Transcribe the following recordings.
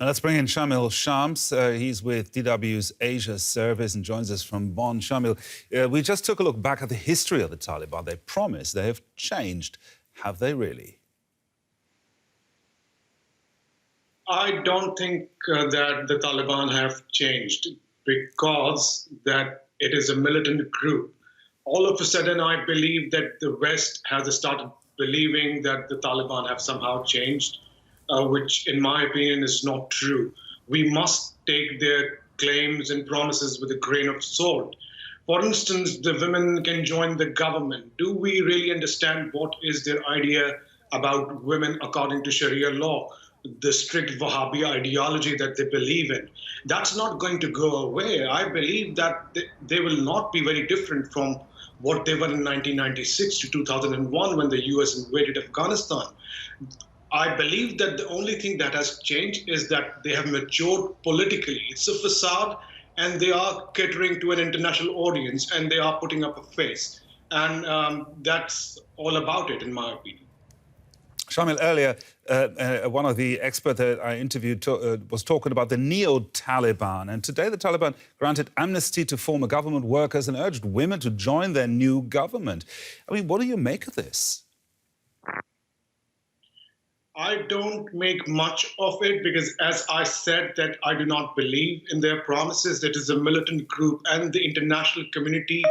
Now let's bring in Shamil Shams. He's with DW's Asia service and joins us from Bonn. Shamil, we just took a look back at the history of the Taliban. They promised, they have changed. Have they really? I don't think that the Taliban have changed because that it is a militant group. All of a sudden, I believe that the West has started believing that the Taliban have somehow changed, which in my opinion is not true. We must take their claims and promises with a grain of salt. For instance, the women can join the government. Do we really understand what is their idea about women according to Sharia law? The strict Wahhabi ideology that they believe in. That's not going to go away. I believe that they will not be very different from what they were in 1996 to 2001 when the US invaded Afghanistan. I believe that the only thing that has changed is that they have matured politically. It's a facade, and they are catering to an international audience, and they are putting up a face. And that's all about it, in my opinion. Shamil, earlier, one of the experts that I interviewed was talking about the neo-Taliban. And today the Taliban granted amnesty to former government workers and urged women to join their new government. I mean, what do you make of this? I don't make much of it because, as I said, that I do not believe in their promises. That is a militant group, and the international community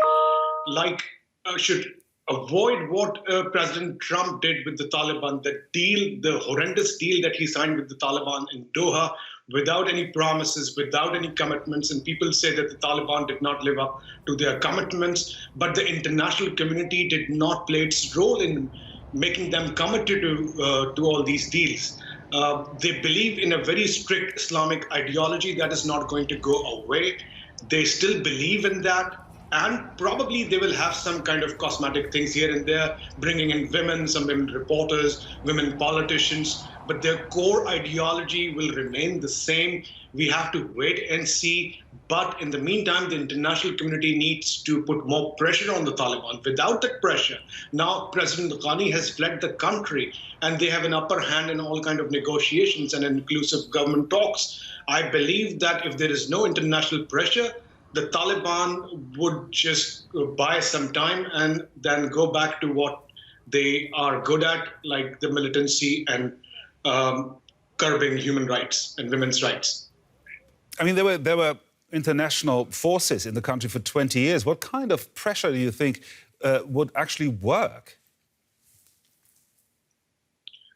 should avoid what President Trump did with the Taliban, the horrendous deal that he signed with the Taliban in Doha, without any promises, without any commitments. And people say that the Taliban did not live up to their commitments, but the international community did not play its role in making them committed to all these deals. They believe in a very strict Islamic ideology that is not going to go away. They still believe in that. And probably they will have some kind of cosmetic things here and there, bringing in women, some women reporters, women politicians, but their core ideology will remain the same. We have to wait and see. But in the meantime, the international community needs to put more pressure on the Taliban. Without that pressure, now President Ghani has fled the country, and they have an upper hand in all kinds of negotiations and inclusive government talks. I believe that if there is no international pressure, the Taliban would just buy some time and then go back to what they are good at, like the militancy and curbing human rights and women's rights. I mean, there were international forces in the country for 20 years. What kind of pressure do you think would actually work?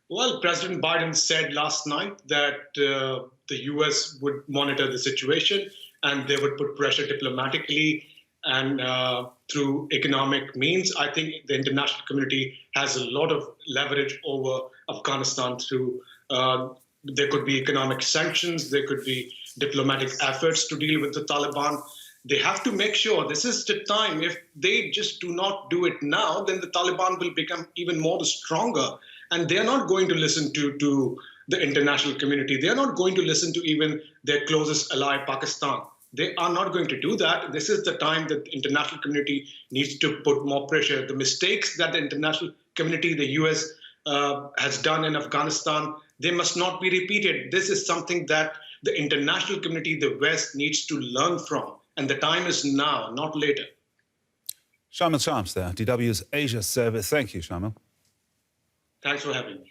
Well, President Biden said last night that the US would monitor the situation, and they would put pressure diplomatically and through economic means. I think the international community has a lot of leverage over Afghanistan through, there could be economic sanctions, there could be diplomatic efforts to deal with the Taliban. They have to make sure this is the time. If they just do not do it now, then the Taliban will become even more stronger. And they're not going to listen to the international community. They are not going to listen to even their closest ally, Pakistan. They are not going to do that. This is the time that the international community needs to put more pressure. The mistakes that the international community, the US, has done in Afghanistan, they must not be repeated. This is something that the international community, the West, needs to learn from. And the time is now, not later. Shamil Shams there, DW's Asia service. Thank you, Shamil. Thanks for having me.